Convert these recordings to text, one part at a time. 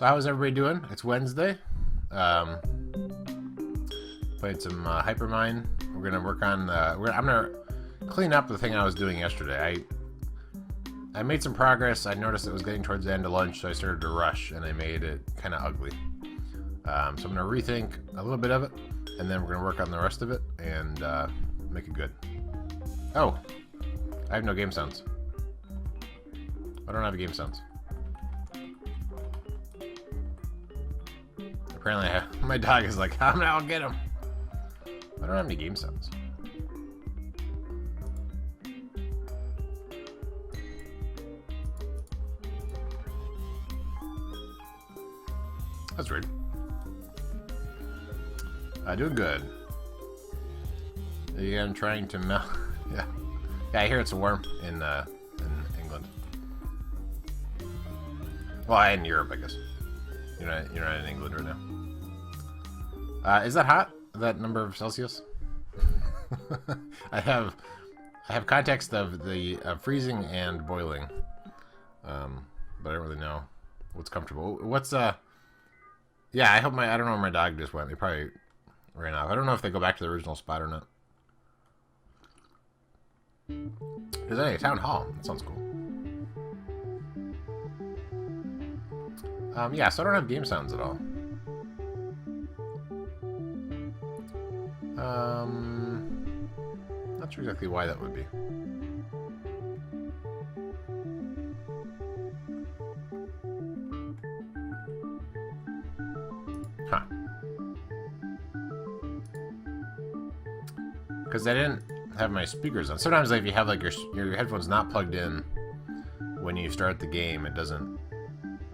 So how's everybody doing? It's Wednesday. Playing some Hypermine. We're gonna work on. I'm gonna clean up the thing I was doing yesterday. I made some progress. I noticed it was getting towards the end of lunch, so I started to rush, and I made it kind of ugly. So I'm gonna rethink a little bit of it, and then we're gonna work on the rest of it and make it good. Oh, I have no game sounds. I don't have game sounds. Apparently, my dog is like, I'll get him. I don't have any game sounds. That's weird. Doing good. Yeah, I'm trying to melt. Yeah, I hear it's warm in England. Well, in Europe, I guess. You're not in England right now. Is that hot? That number of Celsius? I have context of the freezing and boiling, but I don't really know what's comfortable. What's Yeah, I don't know where my dog just went. They probably ran off. I don't know if they go back to the original spot or not. There's a town hall. That sounds cool. Yeah, so I don't have game sounds at all. Not sure exactly why that would be. Huh. Because I didn't have my speakers on. Sometimes like, if you have like your headphones not plugged in when you start the game, it doesn't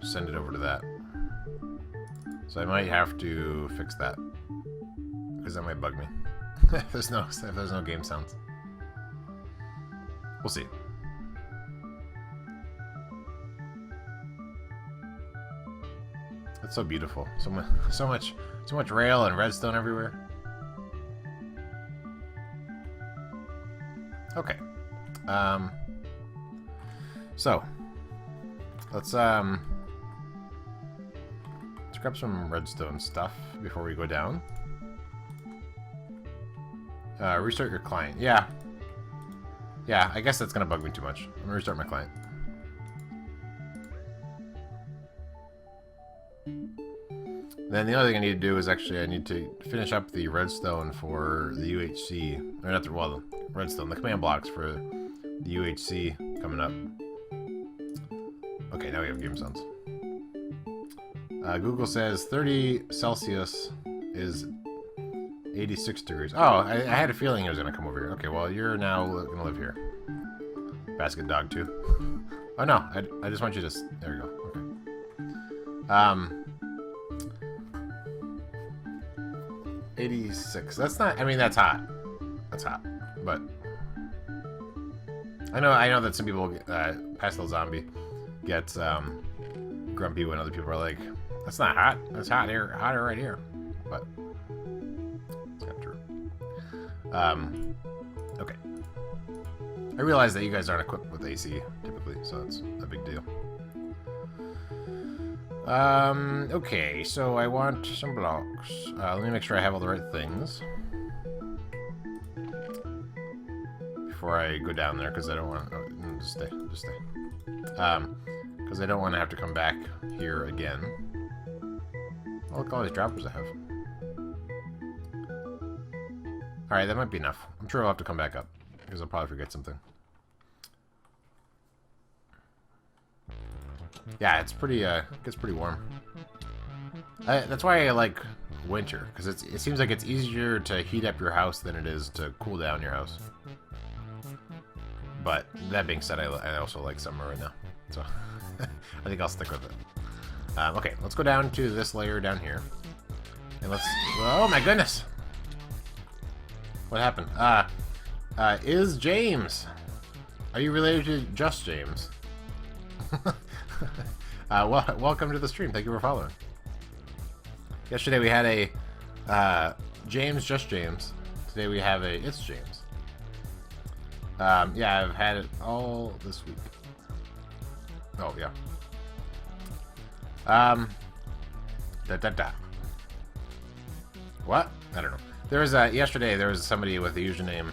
send it over to that. So I might have to fix that. Because that might bug me. if there's no game sounds. We'll see. It's so beautiful. So much rail and redstone everywhere. Okay. So let's grab some redstone stuff before we go down. Restart your client. Yeah, I guess that's gonna bug me too much. I'm gonna restart my client. Then the other thing I need to do is actually I need to finish up the redstone for the UHC, or not the redstone, the command blocks for the UHC coming up. Okay, now we have game sounds. Google says 30 Celsius is 86 degrees. Oh, I had a feeling it was gonna come over here. Okay, well you're now gonna live here. Basket dog too. Oh no, I just want you to. There we go. Okay. 86. That's not. I mean, that's hot. That's hot. But I know that some people, Pastel Zombie, gets grumpy when other people are like, "That's not hot. That's hot here. Hotter right here." But it's not true. Okay. I realize that you guys aren't equipped with AC typically, so it's a big deal. Okay, so I want some blocks. Let me make sure I have all the right things before I go down there, because I don't want. Oh, just stay. Because I don't want to have to come back here again. Oh, look at all these droppers I have. All right, that might be enough. I'm sure I'll have to come back up because I'll probably forget something. Yeah, it's pretty. It gets pretty warm. That's why I like winter, because it seems like it's easier to heat up your house than it is to cool down your house. But that being said, I also like summer right now, so I think I'll stick with it. Okay, let's go down to this layer down here, and let's. Oh my goodness! What happened? Is James? Are you related to Just James? Welcome to the stream. Thank you for following. Yesterday we had a James, Just James. Today we have a It's James. Yeah, I've had it all this week. Oh, yeah. Da. What? I don't know. There was yesterday. There was somebody with the username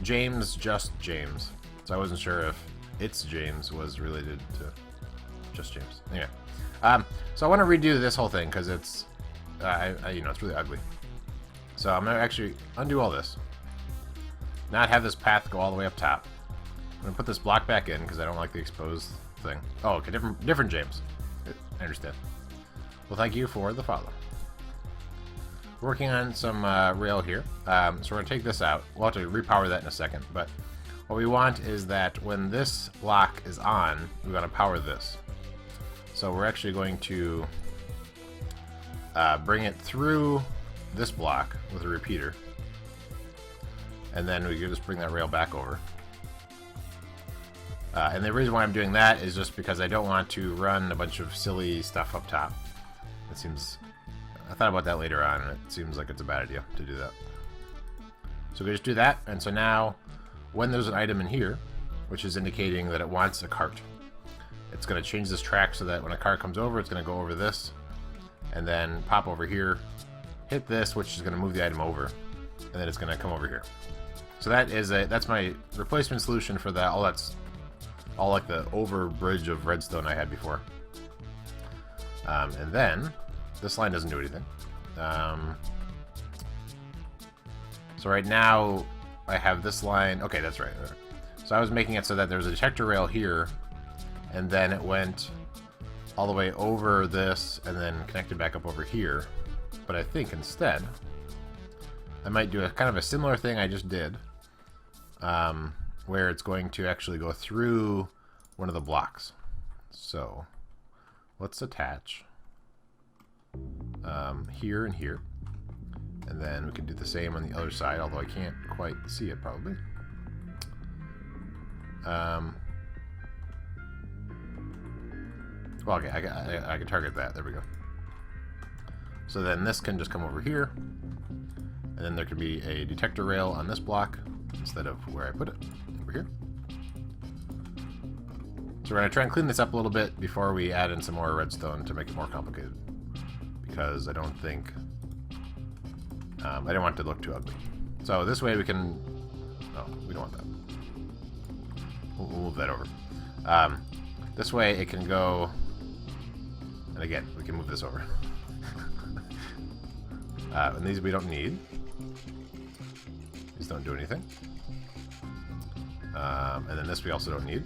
James Just James. So I wasn't sure if It's James was related to Just James. Anyway, so I want to redo this whole thing because it's you know, it's really ugly. So I'm gonna actually undo all this. Not have this path go all the way up top. I'm gonna put this block back in because I don't like the exposed thing. Oh, okay, different James. I understand. Well, thank you for the follow. Working on some rail here. So we're going to take this out. We'll have to repower that in a second. But what we want is that when this block is on, we're going to power this. So we're actually going to bring it through this block with a repeater. And then we can just bring that rail back over. And the reason why I'm doing that is just because I don't want to run a bunch of silly stuff up top. It seems... I thought about that later on, and it seems like it's a bad idea to do that. So we just do that, and so now, when there's an item in here, which is indicating that it wants a cart, it's going to change this track so that when a cart comes over, it's going to go over this, and then pop over here, hit this, which is going to move the item over, and then it's going to come over here. So that's my replacement solution for that. All like the over bridge of redstone I had before. And then this line doesn't do anything. So right now I have this line. Okay, that's right. So I was making it so that there's a detector rail here, and then it went all the way over this and then connected back up over here. But I think instead I might do a kind of a similar thing I just did, where it's going to actually go through one of the blocks. So let's attach here and here, and then we can do the same on the other side, although I can't quite see it probably. Well, okay, I can target that. There we go. So then this can just come over here, and then there can be a detector rail on this block instead of where I put it, over here. So we're going to try and clean this up a little bit before we add in some more redstone to make it more complicated. Because I don't think... I don't want it to look too ugly. So this way we can... No, we don't want that. We'll move that over. This way it can go... And again, we can move this over. And these we don't need. These don't do anything. And then this we also don't need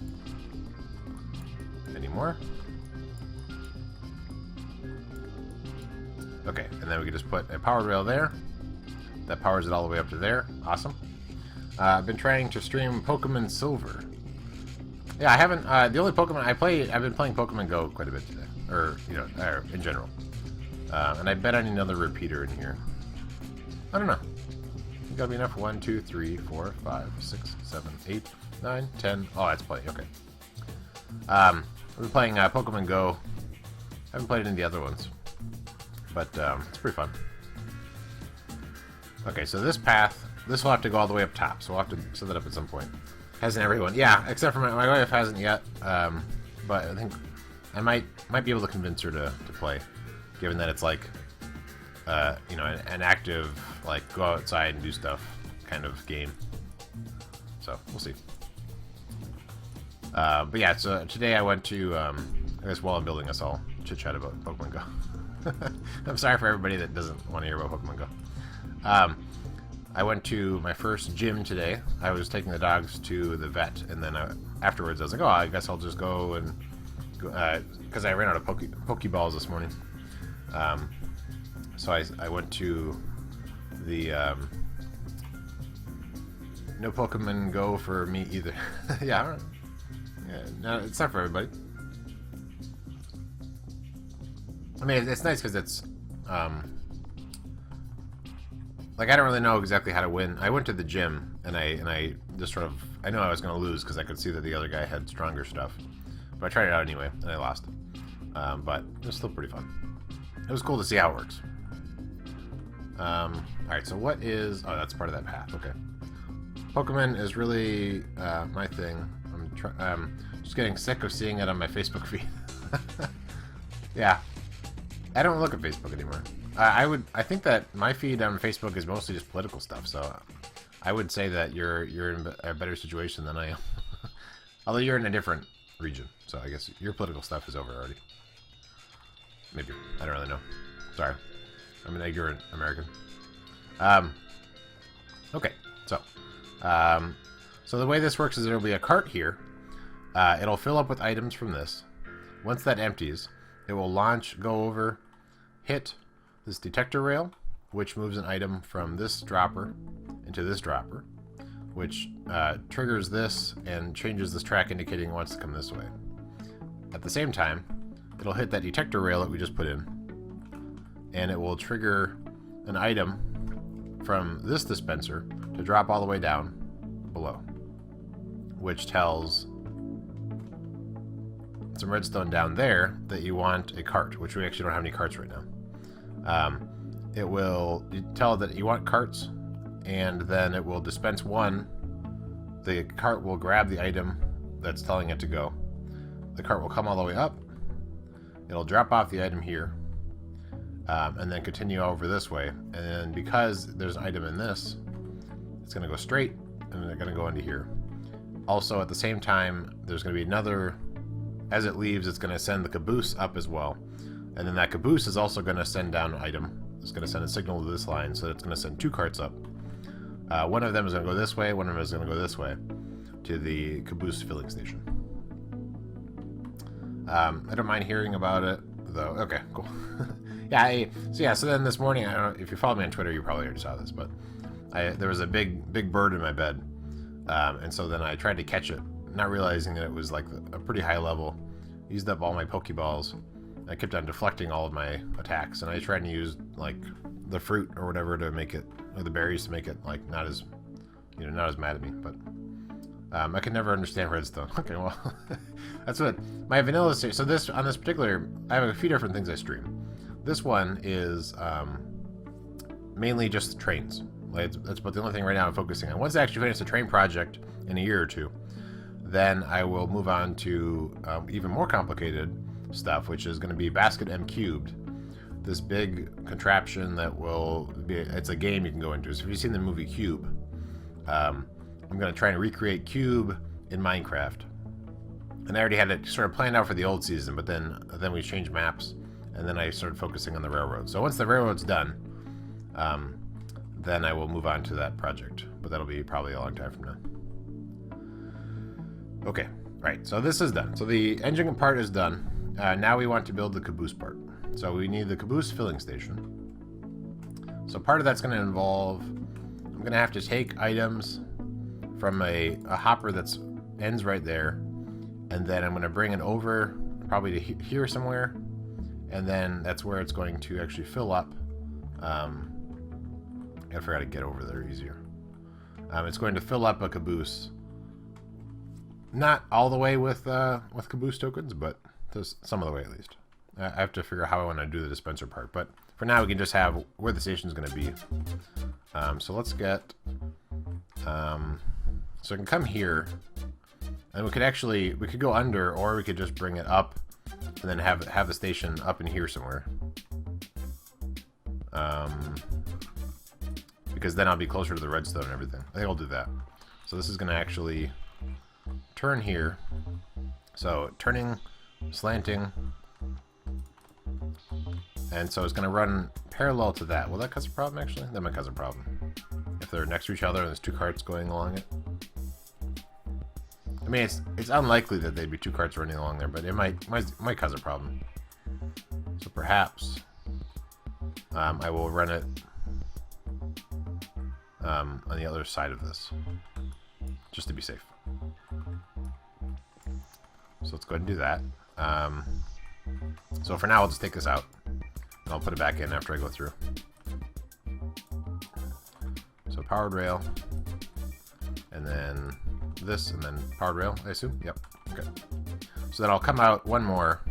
anymore. Okay, and then we can just put a power rail there. That powers it all the way up to there. Awesome. I've been trying to stream Pokemon Silver. Yeah, I haven't. The only Pokemon I've been playing Pokemon Go quite a bit today, or you know, in general. And I bet I need another repeater in here. I don't know. It's gotta be enough. 1, 2, 3, 4, 5, 6, 7, 8, 9, 10. Oh, that's plenty. Okay. I've been playing Pokemon Go. I haven't played any of the other ones, but it's pretty fun. Okay, so this path, this will have to go all the way up top, so we'll have to set that up at some point. Hasn't everyone? Yeah, except for my wife hasn't yet, but I think I might be able to convince her to play, given that it's like, you know, an active, like, go outside and do stuff kind of game. So, we'll see. But yeah, so today I went to, I guess while I'm building us all, chit-chat about Pokemon Go. I'm sorry for everybody that doesn't want to hear about Pokemon Go. I went to my first gym today. I was taking the dogs to the vet, and then afterwards I was like, oh, I guess I'll just go and... because I ran out of Pokeballs this morning. So I went to the... no Pokemon Go for me either. Yeah, I don't know. Yeah, no, it's not for everybody. I mean, it's nice because it's... like, I don't really know exactly how to win. I went to the gym, and I just sort of... I knew I was going to lose because I could see that the other guy had stronger stuff. But I tried it out anyway, and I lost. But it was still pretty fun. It was cool to see how it works. Alright, so what is... Oh, that's part of that path. Okay. Pokemon is really my thing. I'm just getting sick of seeing it on my Facebook feed. Yeah. I don't look at Facebook anymore. I think that my feed on Facebook is mostly just political stuff, so I would say that you're in a better situation than I am. Although you're in a different region, so I guess your political stuff is over already. Maybe. I don't really know. Sorry. I'm an ignorant American. Okay, so the way this works is there'll be a cart here. It'll fill up with items from this. Once that empties, it will launch, go over, hit this detector rail, which moves an item from this dropper into this dropper, which triggers this and changes this track indicating it wants to come this way. At the same time, it'll hit that detector rail that we just put in, and it will trigger an item from this dispenser to drop all the way down below, which tells some redstone down there that you want a cart, which we actually don't have any carts right now. It will tell that you want carts, and then it will dispense one. The cart will grab the item that's telling it to go. The cart will come all the way up. It'll drop off the item here, and then continue over this way. And because there's an item in this, it's going to go straight, and then they're going to go into here. Also, at the same time, there's going to be another. As it leaves, it's going to send the caboose up as well. And then that caboose is also going to send down an item. It's going to send a signal to this line, so it's going to send two carts up. One of them is going to go this way, one of them is going to go this way to the caboose filling station. I don't mind hearing about it, though. Okay, cool. So then this morning, I don't know, if you follow me on Twitter, you probably already saw this, but there was a big bird in my bed. And so then I tried to catch it, not realizing that it was like a pretty high level. Used up all my Pokeballs. I kept on deflecting all of my attacks, and I tried to use like the fruit or whatever to make it, or the berries to make it like not as mad at me. But I could never understand redstone. Okay, well, that's what my vanilla series. So on this particular, I have a few different things I stream. This one is mainly just trains. Like that's about the only thing right now I'm focusing on. Once I actually finish the train project in a year or two, then I will move on to even more complicated stuff, which is going to be BasketMC, this big contraption that will be, it's a game you can go into. So if you've seen the movie Cube, I'm going to try and recreate Cube in Minecraft. And I already had it sort of planned out for the old season, but then we changed maps, and then I started focusing on the railroad. So once the railroad's done, then I will move on to that project, but that'll be probably a long time from now. Okay, right, so this is done. So the engine part is done. Now we want to build the caboose part. So we need the caboose filling station. So part of that's going to involve, I'm going to have to take items from a hopper that's ends right there, and then I'm going to bring it over probably to here somewhere, and then that's where it's going to actually fill up. I forgot to get over there easier. It's going to fill up a caboose. Not all the way with caboose tokens, but some of the way at least. I have to figure out how I want to do the dispenser part, but for now we can just have where the station's going to be. So let's get, so I can come here, and we could go under, or we could just bring it up, and then have the station up in here somewhere. Because then I'll be closer to the redstone and everything. I think I'll do that. So this is going to actually turn here. So turning, slanting, and so it's going to run parallel to that. Will that cause a problem actually? That might cause a problem. If they're next to each other and there's two carts going along it. I mean, it's unlikely that there'd be two carts running along there, but it might cause a problem. So perhaps I will run it on the other side of this, just to be safe. So let's go ahead and do that. So for now, I'll just take this out, and I'll put it back in after I go through. So powered rail, and then this, and then powered rail, I assume? Yep, okay. So then I'll come out one more,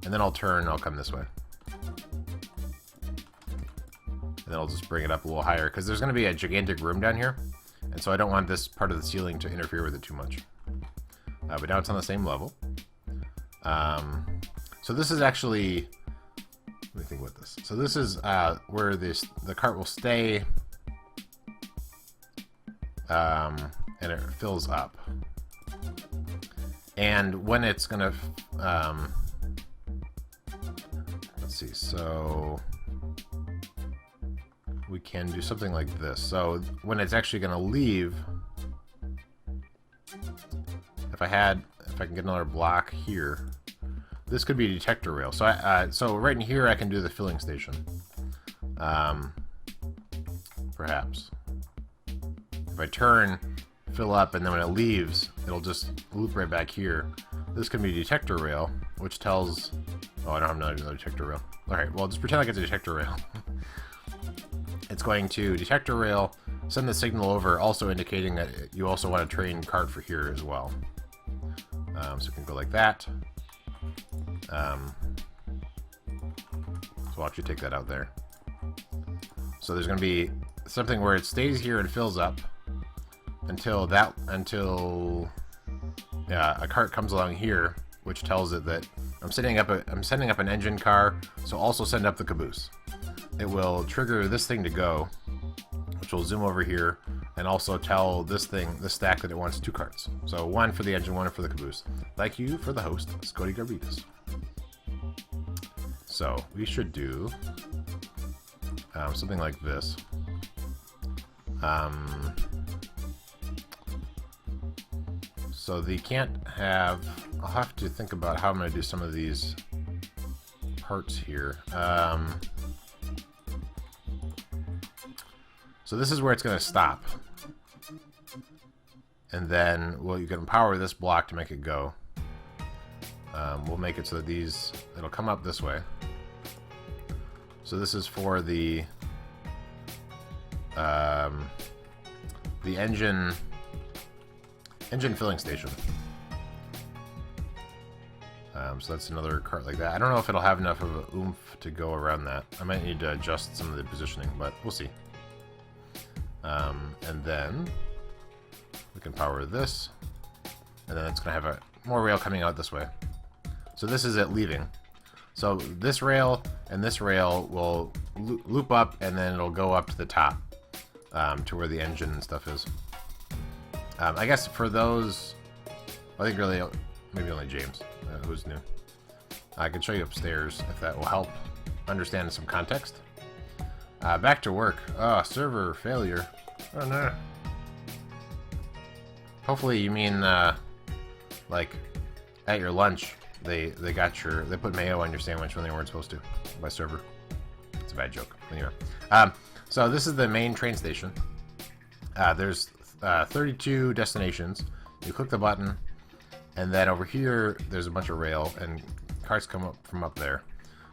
and then I'll turn, and I'll come this way. And then I'll just bring it up a little higher, because there's going to be a gigantic room down here, and so I don't want this part of the ceiling to interfere with it too much. But now it's on the same level. So this is actually Let me think about this. So this is where the cart will stay, and it fills up. And when it's gonna, let's see. So we can do something like this. So when it's actually gonna leave, if I can get another block here. This could be a detector rail. So so right in here I can do the filling station. Perhaps. If I turn, fill up, and then when it leaves, it'll just loop right back here. This can be a detector rail, which tells... Oh, I don't have another detector rail. Alright, well, just pretend like it's a detector rail. It's going to detector rail, send the signal over, also indicating that you also want a train cart for here as well. So it can go like that. So I'll actually take that out there. So there's going to be something where it stays here and fills up until a cart comes along here, which tells it that I'm sending up an engine car. So also send up the caboose. It will trigger this thing to go, which will zoom over here and also tell this stack that it wants 2 carts. So 1 for the engine, 1 for the caboose. Thank you for the host, Scotty Garbitas. So we should do something like this. So they can't have... I'll have to think about how I'm going to do some of these parts here. So this is where it's going to stop. And then, well, you can power this block to make it go. We'll make it so that it'll come up this way. So this is for the engine filling station. So that's another cart like that. I don't know if it'll have enough of a oomph to go around that. I might need to adjust some of the positioning, but we'll see. And then we can power this, and then it's going to have more rail coming out this way. So this is it leaving. So this rail and this rail will loop up, and then it'll go up to the top to where the engine and stuff is. I guess for those, I think really maybe only James, who's new. I can show you upstairs if that will help understand some context. Back to work. Oh, server failure. Oh no. Hopefully you mean like at your lunch they put mayo on your sandwich when they weren't supposed to by server. It's a bad joke. Anyway. So this is the main train station. There's 32 destinations. You click the button, and then over here there's a bunch of rail and carts come up from up there.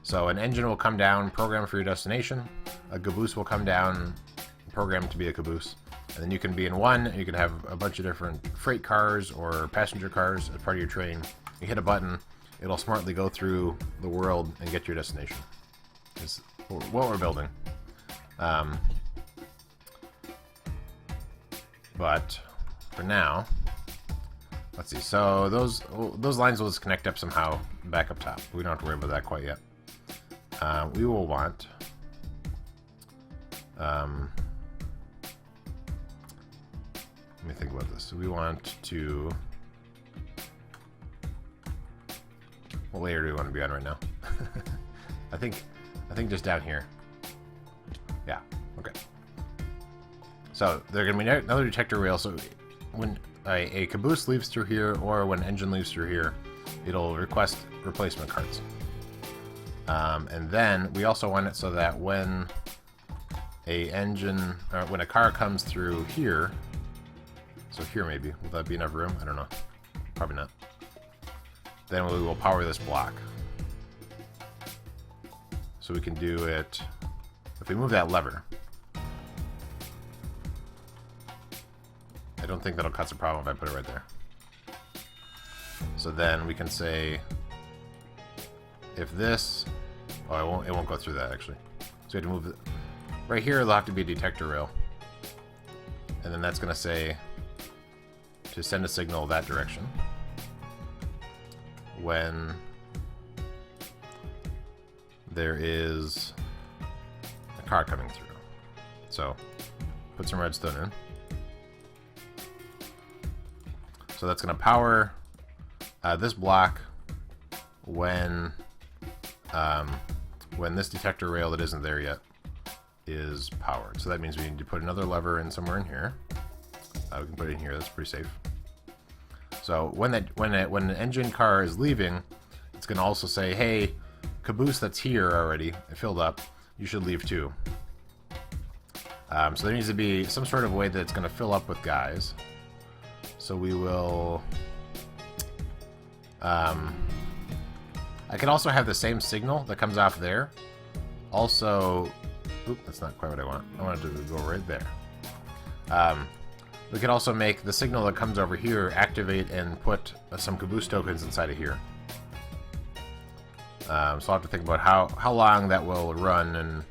So an engine will come down, program for your destination. A caboose will come down, programmed to be a caboose. And then you can be in one, and you can have a bunch of different freight cars or passenger cars as part of your train. You hit a button, it'll smartly go through the world and get to your destination. It's what we're building. But for now, let's see. So those lines will just connect up somehow back up top. We don't have to worry about that quite yet. We will want let me think about this. We want to... What layer do we want to be on right now? I think just down here. Yeah, okay. So there are going to be another detector rail, so when a caboose leaves through here or when an engine leaves through here, it'll request replacement carts. And then we also want it so that when when a car comes through here, so here maybe, will that be enough room? I don't know. Probably not. Then we will power this block. So we can do it, if we move that lever. I don't think that'll cause a problem if I put it right there. So then we can say, if this, oh, it won't go through that actually. So we have to move it. Right here, there'll have to be a detector rail. And then that's going to say to send a signal that direction. When there is a car coming through. So put some redstone in. So that's going to power this block when this detector rail that isn't there yet is powered. So that means we need to put another lever in somewhere in here. We can put it in here. That's pretty safe. So when an engine car is leaving, it's going to also say, "Hey, caboose that's here already, it filled up. You should leave too." So there needs to be some sort of way that it's going to fill up with guys. So we will. I could also have the same signal that comes off there. Also, oop, that's not quite what I want. I want it to go right there. We could also make the signal that comes over here activate and put some caboose tokens inside of here. So I'll have to think about how long that will run and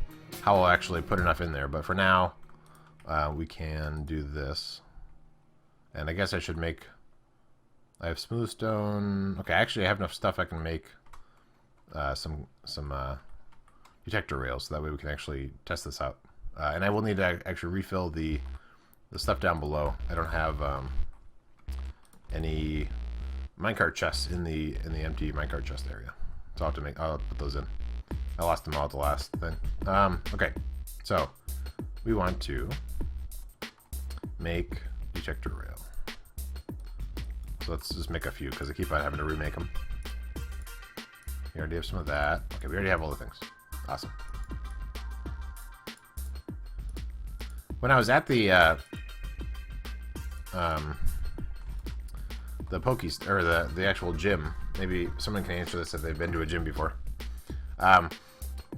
how I'll actually put enough in there. But for now, we can do this. And I guess I should make... I have smooth stone. Okay, actually I have enough stuff I can make some detector rails, so that way we can actually test this out. And I will need to actually refill the stuff down below. I don't have any minecart chests in the empty minecart chest area, so I'll put those in. I lost them all at the last thing. Okay, so we want to make detector rail. So let's just make a few because I keep on having to remake them. We already have some of that. Okay, we already have all the things. Awesome. When I was at the Pokies, or the actual gym, maybe someone can answer this if they've been to a gym before. I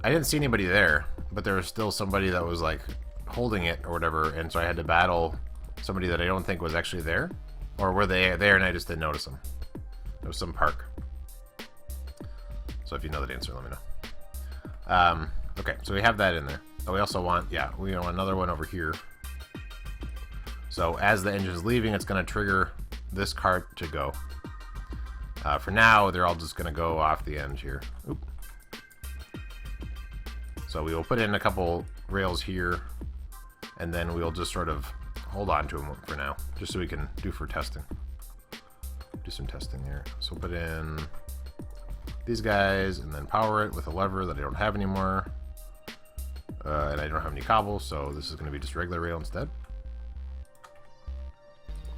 didn't see anybody there, but there was still somebody that was like holding it or whatever, and so I had to battle somebody that I don't think was actually there. Or were they there and I just didn't notice them? It was some park. So if you know the answer, let me know. Okay, so we have that in there. Oh, we also want, we want another one over here. So as the engine is leaving, it's going to trigger this cart to go. For now, they're all just going to go off the end here. Oop. So we will put in a couple rails here, and then we'll just sort of hold on to them for now, just so we can do some testing here. So we'll put in these guys and then power it with a lever that I don't have anymore, and I don't have any cobble, so this is going to be just regular rail instead.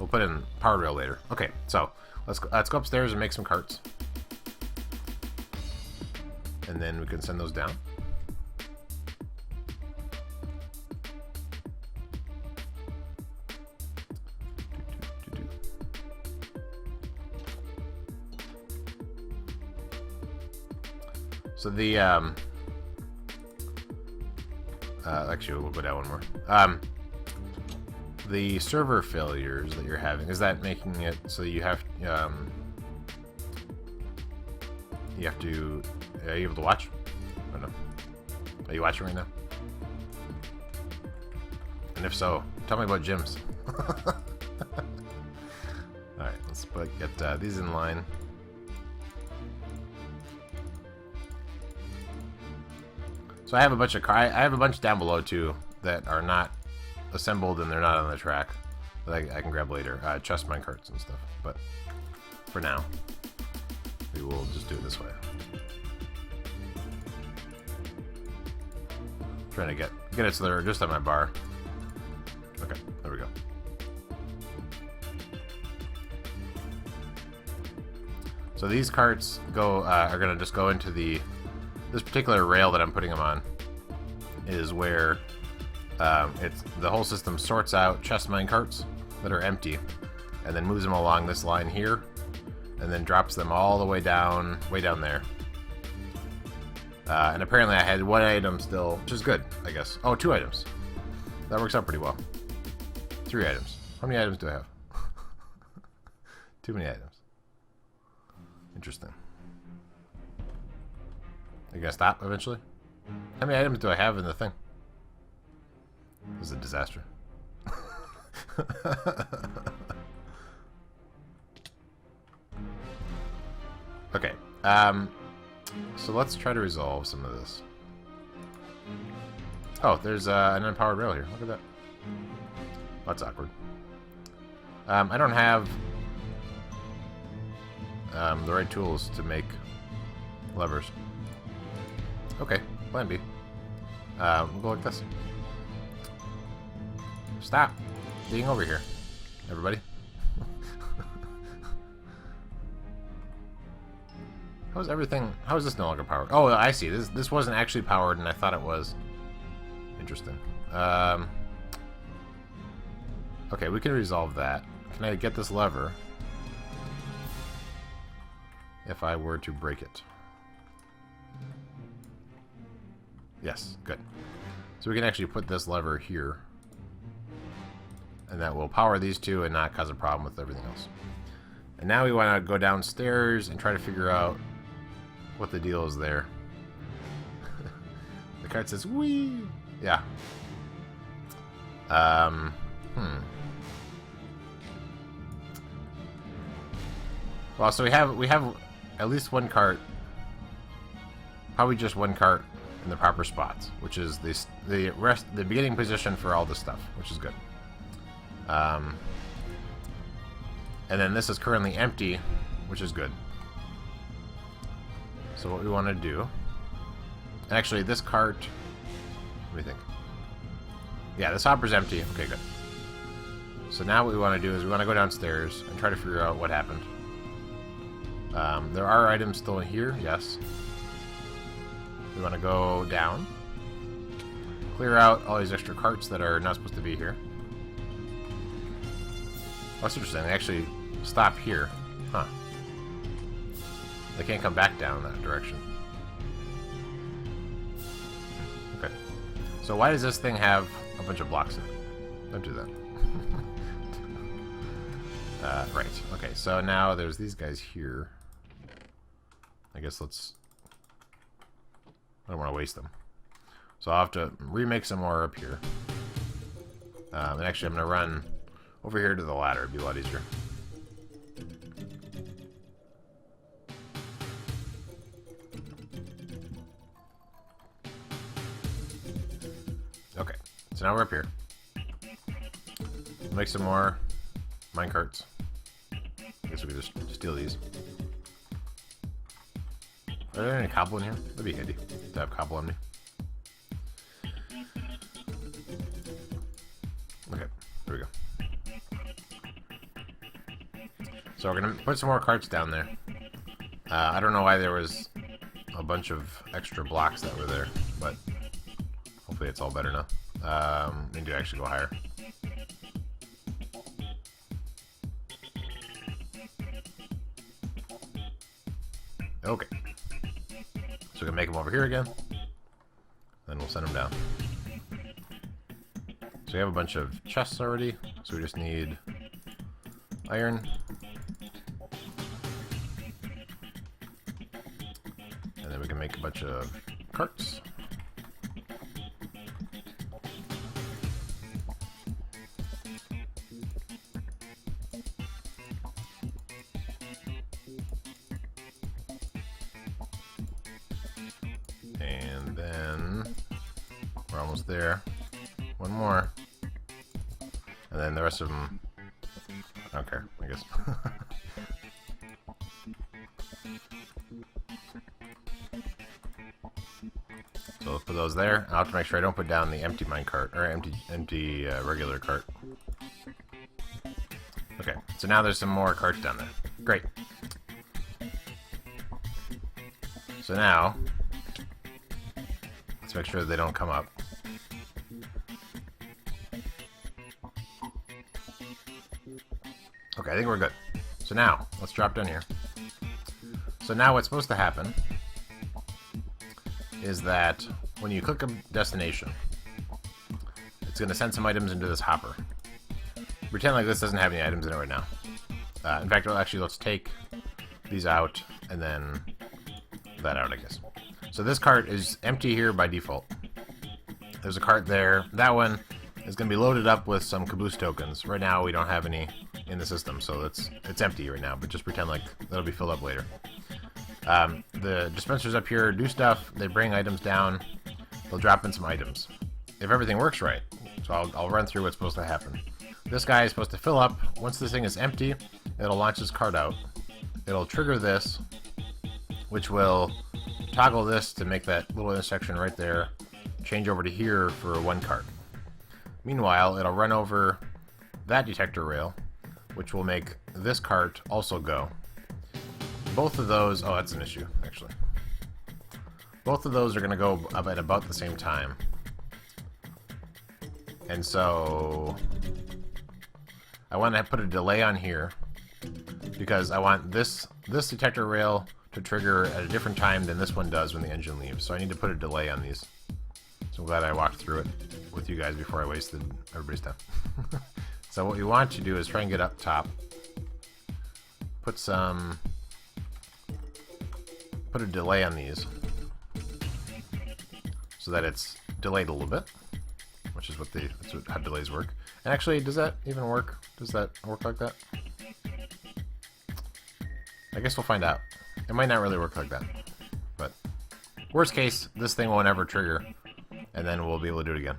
We'll put in powered rail later. Okay, so let's go upstairs and make some carts, and then we can send those down. So the actually we'll go down one more. The server failures that you're having, is that making it so you have to are you able to watch? Oh no. Are you watching right now? And if so, tell me about gyms. Alright, let's get these in line. So I have a bunch down below too that are not assembled and they're not on the track that I can grab later. Chest minecarts and stuff. But for now, we will just do it this way. Trying to get it so they're just on my bar. Okay, there we go. So these carts are gonna just go into this particular rail that I'm putting them on is where the whole system sorts out chest minecarts that are empty and then moves them along this line here and then drops them all the way down there. And apparently I had one item still, which is good, I guess. Oh, 2 items. That works out pretty well. 3 items. How many items do I have? Too many items. Interesting. Are you gonna stop eventually? How many items do I have in the thing? This is a disaster. Okay. So let's try to resolve some of this. Oh, there's an unpowered rail here. Look at that. That's awkward. I don't have the right tools to make levers. Okay, plan B. We'll go like this. Stop being over here, everybody. How's everything? How is this no longer powered? Oh, I see. This wasn't actually powered, and I thought it was. Interesting. Okay, we can resolve that. Can I get this lever if I were to break it? Yes, good. So we can actually put this lever here, and that will power these two and not cause a problem with everything else. And now we want to go downstairs and try to figure out what the deal is there. The card says, "Wee." Yeah. Well, so we have at least one cart, probably just one cart in the proper spots, which is the beginning position for all this stuff, which is good. And then this is currently empty, which is good. So what we want to do, actually, this cart. What do you think? Yeah, this hopper's empty. Okay, good. So now what we want to do is we want to go downstairs and try to figure out what happened. There are items still in here, yes. We want to go down. Clear out all these extra carts that are not supposed to be here. Oh, that's interesting. They actually stop here. Huh. They can't come back down that direction. Okay. So why does this thing have a bunch of blocks in it? Don't do that. Right. Okay, so now there's these guys here. I guess let's... I don't want to waste them. So I'll have to remake some more up here. And actually I'm going to run over here to the ladder. It'd be a lot easier. Okay, so now we're up here. Make some more minecarts. I guess we could just steal these. Are there any cobble in here? That'd be handy to have cobble on me. Okay, there we go. So we're gonna put some more carts down there. I don't know why there was a bunch of extra blocks that were there, but hopefully it's all better now. Need to actually go higher. Okay. So we can make them over here again. Then we'll send them down. So we have a bunch of chests already. So we just need iron. And then we can make a bunch of carts. And then we're almost there. One more. And then the rest of them, I don't care, I guess. So let's put those there. I'll have to make sure I don't put down the empty minecart, or empty regular cart. Okay, so now there's some more carts down there. Great. So now, let's make sure they don't come up. Okay, I think we're good. So now, let's drop down here. So now what's supposed to happen is that when you click a destination, it's going to send some items into this hopper. Pretend like this doesn't have any items in it right now. In fact, let's take these out and then that out, I guess. So this cart is empty here by default. There's a cart there. That one is going to be loaded up with some caboose tokens. Right now we don't have any in the system, so it's empty right now, but just pretend like that'll be filled up later. The dispensers up here do stuff. They bring items down. They'll drop in some items. If everything works right. So I'll run through what's supposed to happen. This guy is supposed to fill up. Once this thing is empty, it'll launch this cart out. It'll trigger this, which will toggle this to make that little intersection right there change over to here for one cart. Meanwhile, it'll run over that detector rail, which will make this cart also go. Both of those, oh, that's an issue, actually. Both of those are going to go up at about the same time. And so I want to put a delay on here because I want this detector rail to trigger at a different time than this one does when the engine leaves. So I need to put a delay on these. So I'm glad I walked through it with you guys before I wasted everybody's time. So what we want to do is try and get up top. Put a delay on these so that it's delayed a little bit, which is how delays work. And actually, does that even work? Does that work like that? I guess we'll find out. It might not really work like that, but worst case, this thing won't ever trigger, and then we'll be able to do it again.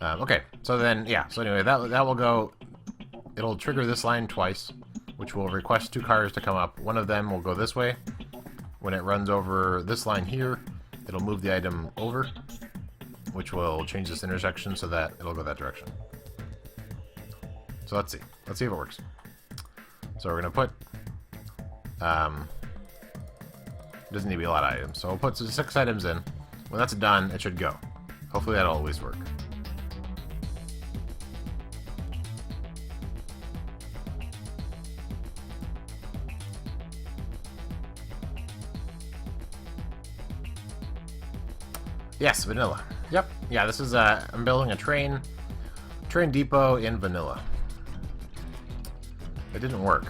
Okay, so then, yeah, so anyway, that will go, it'll trigger this line twice, which will request 2 cars to come up. One of them will go this way. When it runs over this line here, it'll move the item over, which will change this intersection so that it'll go that direction. So let's see if it works. So we're going to put, doesn't need to be a lot of items, so we'll put 6 items in. When that's done, it should go. Hopefully that'll always work. Yes, vanilla. Yep. Yeah, this is I'm building a train depot in vanilla. It didn't work.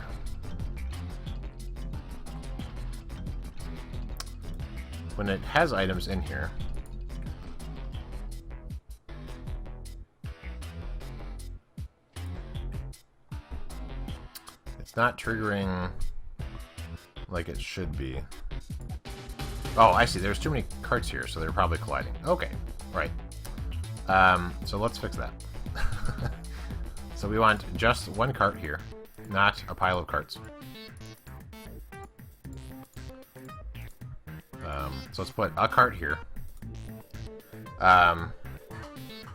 When it has items in here, it's not triggering like it should be. Oh, I see. There's too many carts here, so they're probably colliding. Okay, right. So let's fix that. So we want just one cart here, not a pile of carts. So let's put a cart here. I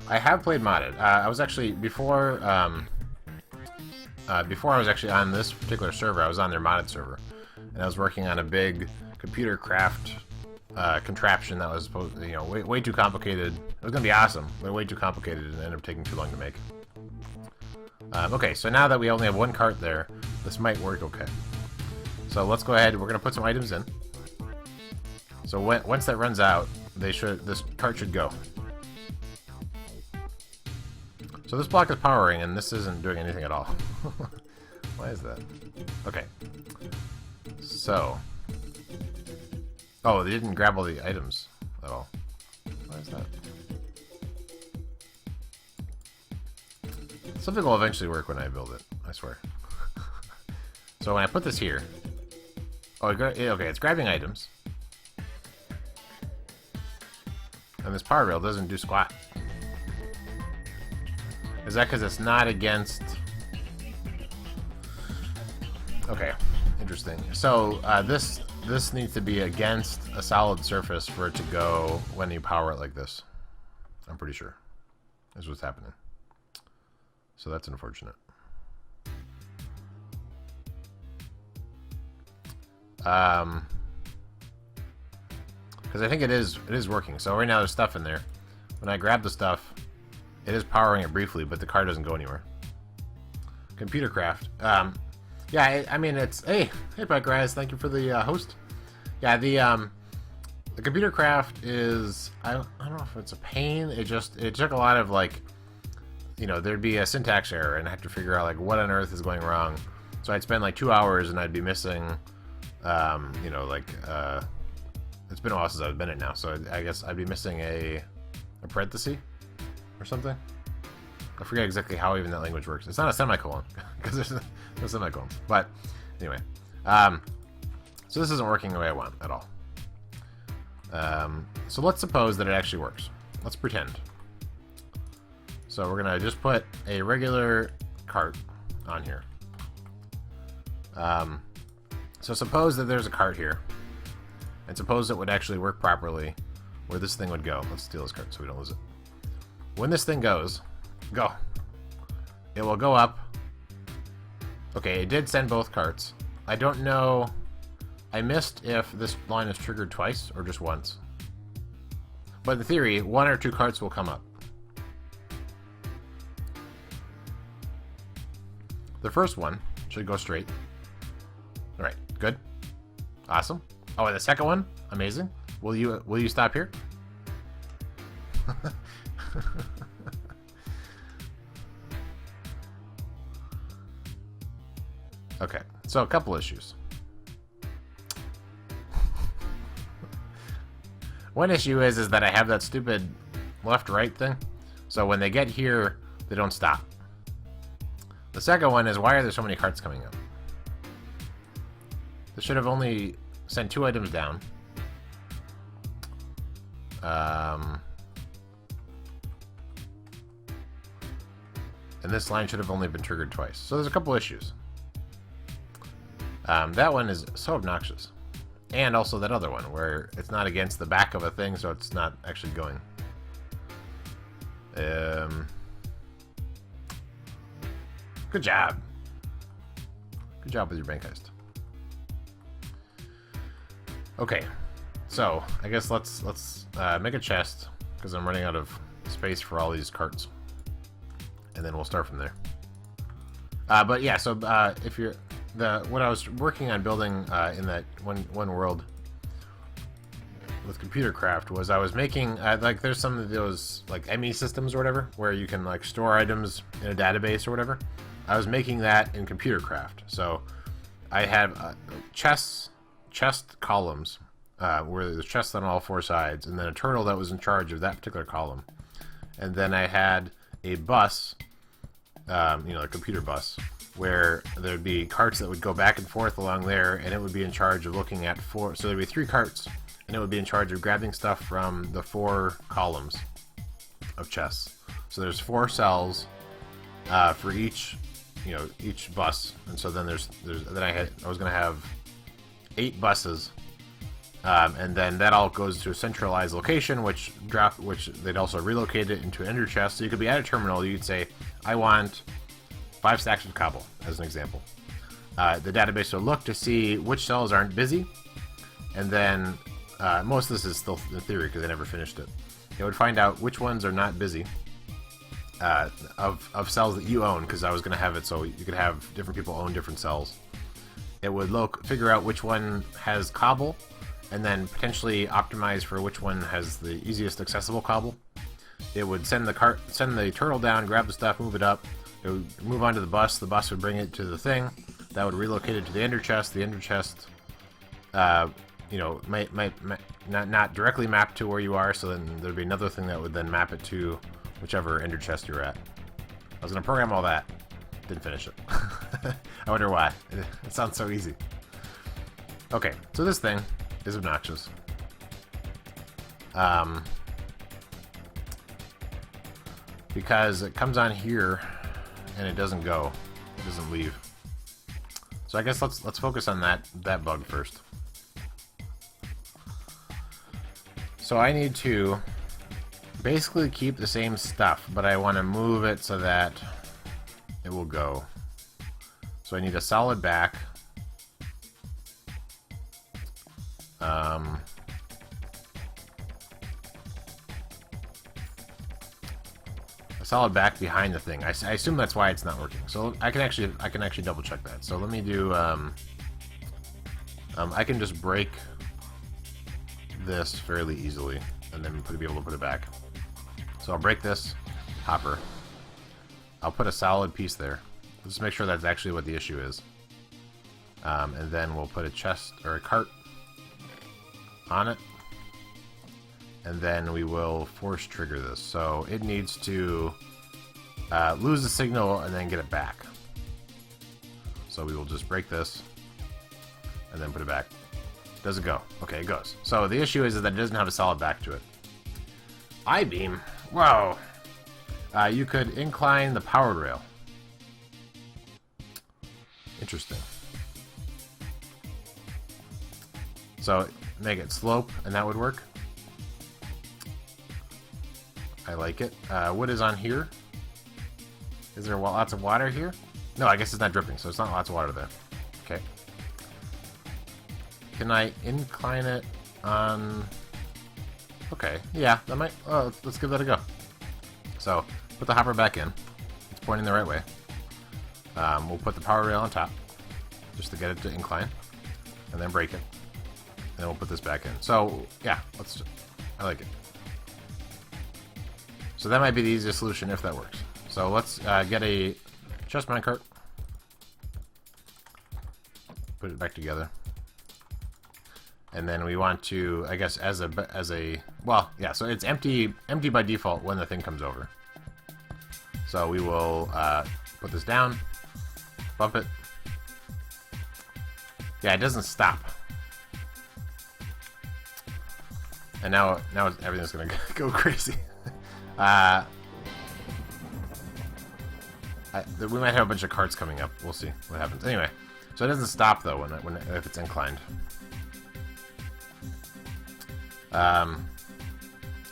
have played modded. I was actually before I was actually on this particular server. I was on their modded server, and I was working on a big computer craft contraption that was supposed, way too complicated. It was gonna be awesome, but way too complicated and ended up taking too long to make. Okay, so now that we only have one cart there, this might work okay. So let's go ahead. We're gonna put some items in. So once that runs out, this cart should go. So this block is powering, and this isn't doing anything at all. Why is that? Okay. So. Oh, they didn't grab all the items at all. Why is that? Something will eventually work when I build it, I swear. So when I put this here... Oh, okay, it's grabbing items. And this power rail doesn't do squat. Is that because it's not against... Okay, interesting. So this needs to be against a solid surface for it to go when you power it like this. I'm pretty sure is what's happening. So that's unfortunate. Because I think it is working. So right now there's stuff in there. When I grab the stuff, it is powering it briefly, but the car doesn't go anywhere. Computer craft. Yeah, I mean, it's... Hey, Bike Rise, thank you for the host. Yeah, the computer craft is... I don't know if it's a pain. It took a lot of, like... there'd be a syntax error, and I have to figure out, like, what on earth is going wrong. So I'd spend, like, 2 hours, and I'd be missing, it's been a while since I've been in it now, so I guess I'd be missing a parenthesis or something. I forget exactly how even that language works. It's not a semicolon, because there's no semicolons. But anyway, so So this isn't working the way I want at all. So let's suppose that it actually works. Let's pretend. So we're gonna just put a regular cart on here. So suppose that there's a cart here, and suppose it would actually work properly, where this thing would go. Let's steal this cart so we don't lose it. When this thing goes, go. It will go up. Okay, it did send both carts. I don't know. I missed if this line is triggered twice or just once. But in theory, 1 or 2 carts will come up. The first one should go straight. Alright, good. Awesome. Oh, and the second one? Amazing. Will you stop here? Okay, so a couple issues. One issue is that I have that stupid left-right thing. So when they get here, they don't stop. The second one is, why are there so many carts coming up? This should have only sent 2 items down. And this line should have only been triggered twice. So there's a couple issues. That one is so obnoxious. And also that other one, where it's not against the back of a thing, so it's not actually going. Good job. Good job with your bank heist. Okay, so I guess let's make a chest, because I'm running out of space for all these carts, and then we'll start from there. But yeah, so if you're what I was working on building in that one world with computer craft was I was making like there's some of those like ME systems or whatever where you can like store items in a database or whatever. I was making that in computer craft. So I have chest columns where there's chests on all 4 sides, and then a turtle that was in charge of that particular column, and then I had a bus, a computer bus, where there'd be carts that would go back and forth along there, and it would be in charge of looking at 4. So there'd be 3 carts, and it would be in charge of grabbing stuff from the 4 columns of chests. So there's 4 cells for each bus, and so then I was gonna have 8 buses, and then that all goes to a centralized location, which they'd also relocate it into an ender chest. So you could be at a terminal, you'd say, I want 5 stacks of cobble, as an example. The database will look to see which cells aren't busy, and then most of this is still in theory because I never finished it. It would find out which ones are not busy of cells that you own, because I was going to have it so you could have different people own different cells. It would figure out which one has cobble, and then potentially optimize for which one has the easiest accessible cobble. It would send the turtle down, grab the stuff, move it up. It would move on to the bus would bring it to the thing, that would relocate it to the ender chest. The ender chest, might not directly map to where you are, so then there'd be another thing that would then map it to whichever ender chest you're at. I was going to program all that, didn't finish it. I wonder why. It sounds so easy. Okay, so this thing is obnoxious. Because it comes on here and it doesn't go. It doesn't leave. So I guess let's focus on that bug first. So I need to basically keep the same stuff, but I want to move it so that it will go. So I need a solid back. A solid back behind the thing. I assume that's why it's not working. So I can actually double check that. So let me do. I can just break this fairly easily, and then be able to put it back. So I'll break this hopper. I'll put a solid piece there. Let's make sure that's actually what the issue is. And then we'll put a chest or a cart on it. And then we will force trigger this. So it needs to lose the signal and then get it back. So we will just break this and then put it back. Does it go? Okay, it goes. So the issue is that it doesn't have a solid back to it. I-beam. Whoa. You could incline the powered rail. Interesting. So make it slope, and that would work. I like it. What is on here? Is there lots of water here? No, I guess it's not dripping, so it's not lots of water there. Okay. Can I incline it on... Okay, yeah, that might... Oh, let's give that a go. So, put the hopper back in. It's pointing the right way. We'll put the power rail on top, just to get it to incline, and then break it. And then we'll put this back in. So, yeah, I like it. So that might be the easiest solution if that works. So let's get a chest minecart. Put it back together. And then we want to, I guess, as a well, yeah, so it's empty by default when the thing comes over. So we will put this down, bump it. Yeah, it doesn't stop. And now everything's gonna go crazy. We might have a bunch of carts coming up. We'll see what happens. Anyway, so it doesn't stop though if it's inclined.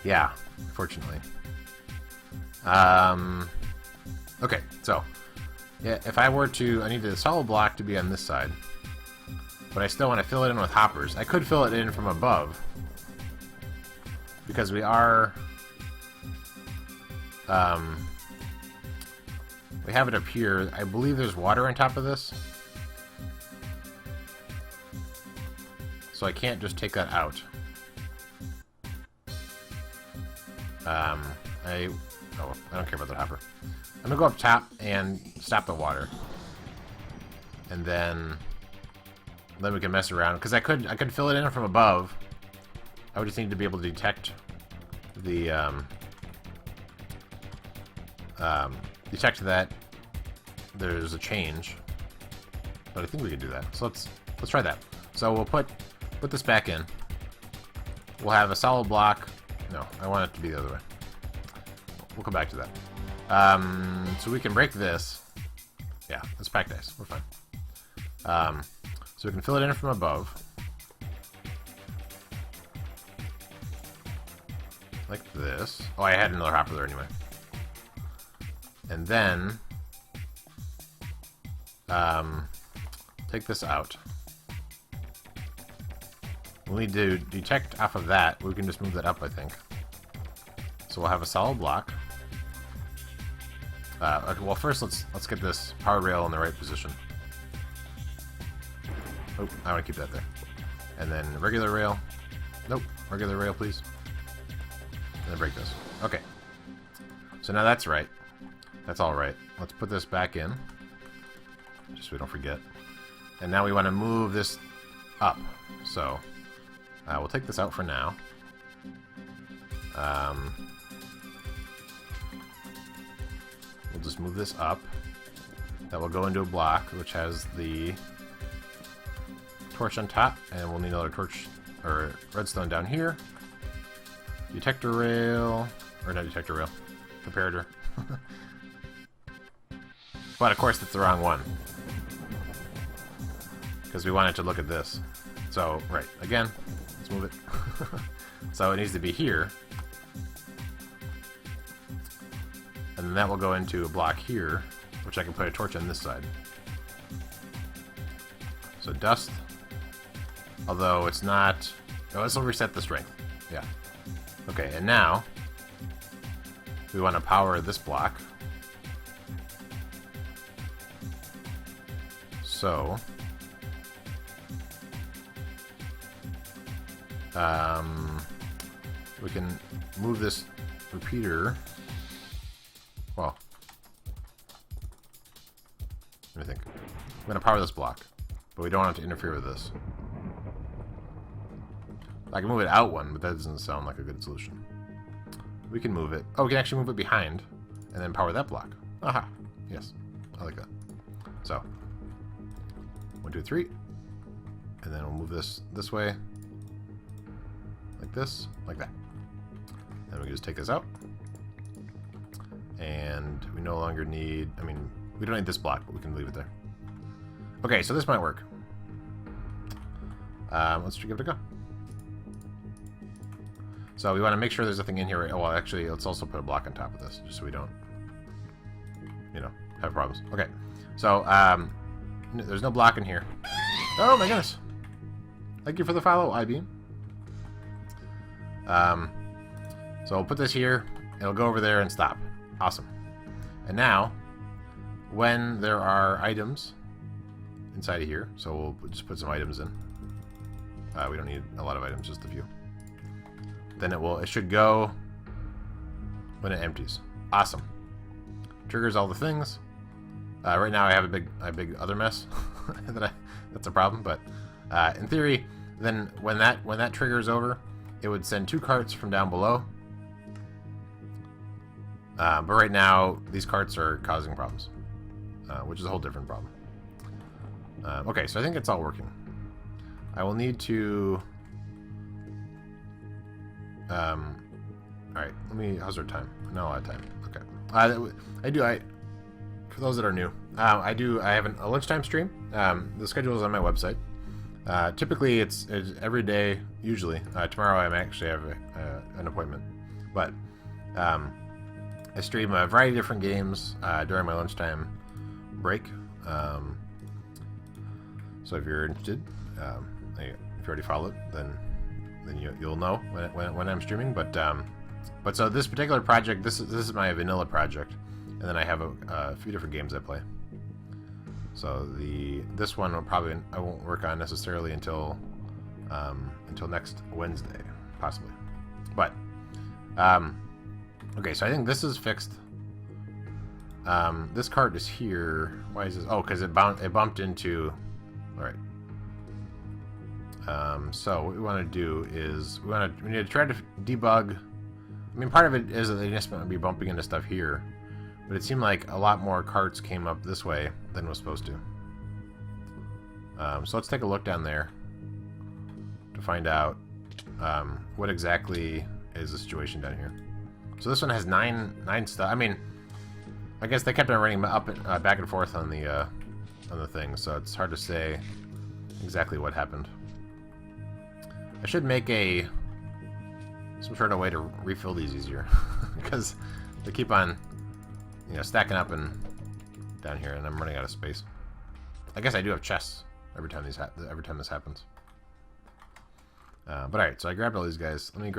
Yeah, fortunately. Okay, so yeah, if I were to, I need the solid block to be on this side, but I still want to fill it in with hoppers. I could fill it in from above because we are. We have it up here. I believe there's water on top of this. So I can't just take that out. I don't care about the hopper. I'm gonna go up top and stop the water. And then we can mess around. Because I could fill it in from above. I would just need to be able to detect the detect that there's a change, but I think we can do that. So let's try that. So we'll put this back in. We'll have a solid block. No, I want it to be the other way. We'll come back to that. So we can break this. Yeah, it's packed ice. We're fine. So we can fill it in from above, like this. Oh, I had another hopper there anyway. And then take this out. We'll need to detect off of that. We can just move that up, I think. So we'll have a solid block. Okay, well, first let's get this power rail in the right position. Oh, I want to keep that there. And then regular rail. Nope, regular rail, please. And then break this. Okay. So now that's right. That's all right. Let's put this back in, just so we don't forget. And now we want to move this up. So we'll take this out for now. We'll just move this up. That will go into a block, which has the torch on top, and we'll need another torch or redstone down here. Detector rail, or not detector rail, comparator. But of course that's the wrong one, because we want it to look at this. So, right, again, let's move it. So it needs to be here. And then that will go into a block here, which I can put a torch on this side. So dust, although it's not... Oh, this will reset the strength. Yeah. Okay, and now we want to power this block. So we can move this repeater. Well, let me think. I'm going to power this block, but we don't want it to interfere with this. I can move it out one, but that doesn't sound like a good solution. We can move it. Oh, we can actually move it behind and then power that block. Aha. Yes. I like that. So, 1, 2, 3. And then we'll move this way. Like this, like that. And we can just take this out. And we no longer need, I mean, we don't need this block, but we can leave it there. Okay, so this might work. Let's give it a go. So we want to make sure there's nothing in here. Oh, well, actually, let's also put a block on top of this, just so we don't, you know, have problems. Okay, so there's no block in here. Oh my goodness! Thank you for the follow, IB. So we'll put this here. It'll go over there and stop. Awesome. And now, when there are items inside of here, so we'll just put some items in. We don't need a lot of items, just a few. Then it should go when it empties. Awesome. Triggers all the things. Right now I have a big other mess that's a problem, but in theory, then when that triggers over, it would send 2 carts from down below. But right now these carts are causing problems, which is a whole different problem. Okay, so I think it's all working. I will need to alright, how's our time? Not a lot of time. Okay. For those that are new, I have a lunchtime stream. The schedule is on my website. Typically it's every day, usually. Tomorrow I actually have an appointment. But I stream a variety of different games during my lunchtime break. So if you're interested, if you already followed, then you'll know when I'm streaming. But so this particular project, this is my vanilla project, and then I have a few different games I play. So this one I won't work on necessarily until next Wednesday, possibly. But okay, so I think this is fixed. This cart is here. Why is this? Oh, because it bumped into. All right. So what we want to do is we need to try to debug. I mean, part of it is that they just might be bumping into stuff here, but it seemed like a lot more carts came up this way than was supposed to. So let's take a look down there to find out what exactly is the situation down here. So this one has nine stuff. I mean, I guess they kept on running up back and forth on the thing, so it's hard to say exactly what happened. I should make some sort of way to refill these easier because they keep on, stacking up and down here, and I'm running out of space. I guess I do have chests every time this happens. But alright, so I grabbed all these guys. Let me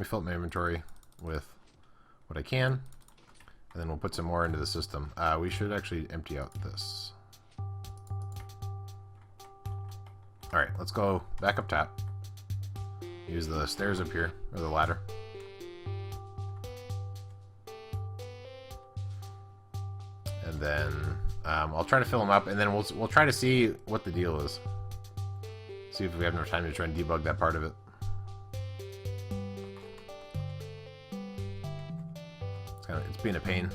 fill up my inventory with what I can, and then we'll put some more into the system. We should actually empty out this. Alright, let's go back up top. Use the stairs up here, or the ladder. And then I'll try to fill them up, and then we'll try to see what the deal is. See if we have enough time to try and debug that part of it. It's being a pain.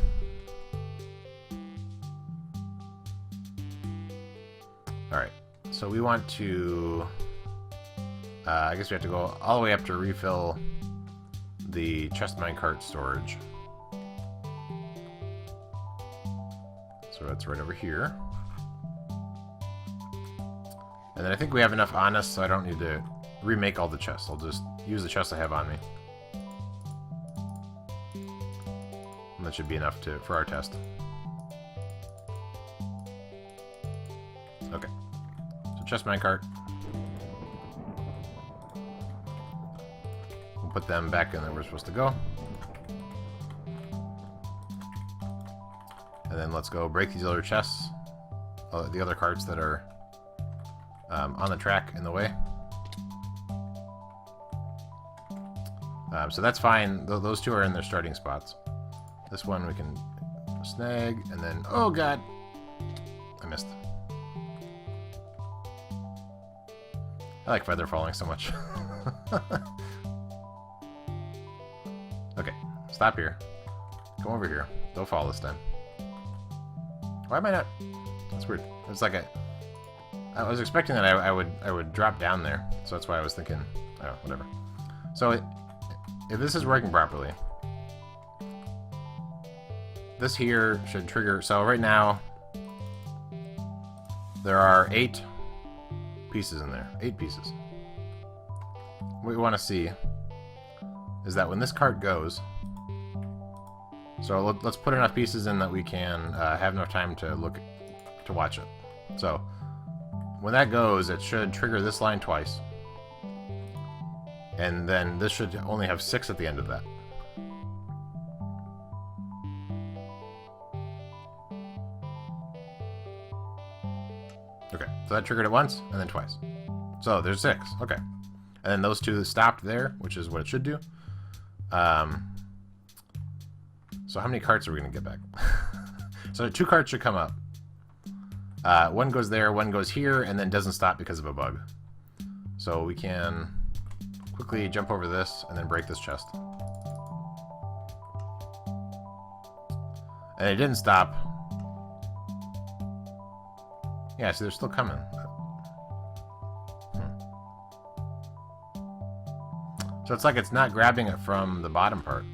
Alright, so we want to... I guess we have to go all the way up to refill the chest minecart storage. So that's right over here. And then I think we have enough on us, so I don't need to remake all the chests. I'll just use the chests I have on me. And that should be enough for our test. Okay. So chest minecart. We'll put them back in where we're supposed to go. And then let's go break these other chests. The other carts that are on the track in the way. So that's fine. Those two are in their starting spots. This one we can snag, and then... Oh, God! I missed. I like feather falling so much. Okay, stop here. Come over here. Don't fall this time. Why am I not... That's weird. It's like a... I was expecting that I would drop down there, so that's why I was thinking, oh, whatever. So if this is working properly, this here should trigger. So right now there are 8 pieces in there, 8 pieces. What we want to see is that when this cart goes, so let's put enough pieces in that we can have enough time to watch it. So when that goes, it should trigger this line twice, and then this should only have 6 at the end of that. Okay, so that triggered it once and then twice. So there's 6. Okay, and then those 2 stopped there, which is what it should do. So how many carts are we gonna get back? So 2 carts should come up. One goes there, one goes here, and then doesn't stop because of a bug. So we can quickly jump over this and then break this chest. And it didn't stop. Yeah, see, they're still coming. So it's like it's not grabbing it from the bottom part.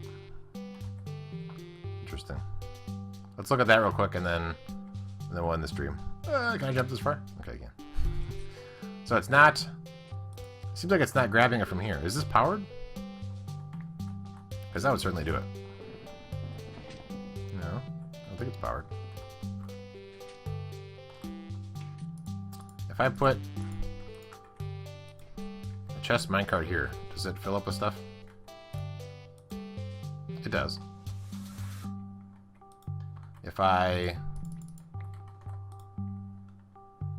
Interesting. Let's look at that real quick, and then we'll end the stream. Can I jump this far? Okay, again. So it's not... Seems like it's not grabbing it from here. Is this powered? Because that would certainly do it. No, I don't think it's powered. If I put a chest minecart here, does it fill up with stuff? It does. If I...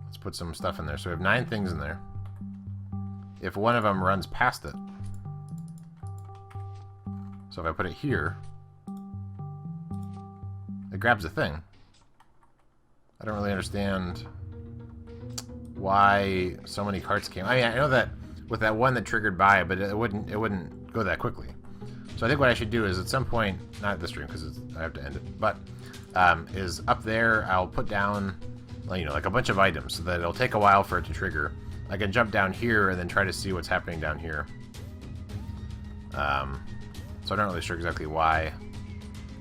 Let's put some stuff in there. So we have 9 things in there. If one of them runs past it. So if I put it here, it grabs a thing. I don't really understand why so many carts came. I mean, I know that with that one that triggered by, but it wouldn't go that quickly. So I think what I should do is at some point, not at this stream because I have to end it, but is up there I'll put down, you know, like a bunch of items so that it'll take a while for it to trigger. I can jump down here and then try to see what's happening down here. So I'm not really sure exactly why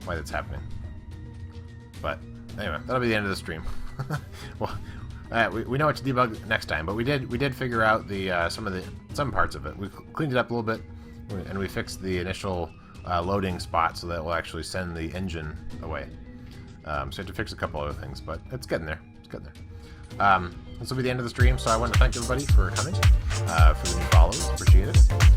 that's happening. But anyway, that'll be the end of the stream. Well, we know what to debug next time, but we did figure out the some parts of it. We cleaned it up a little bit, and we fixed the initial loading spot so that we'll actually send the engine away. So I have to fix a couple other things, but it's getting there. It's getting there. This will be the end of the stream, so I want to thank everybody for coming, for the new follows. Appreciate it.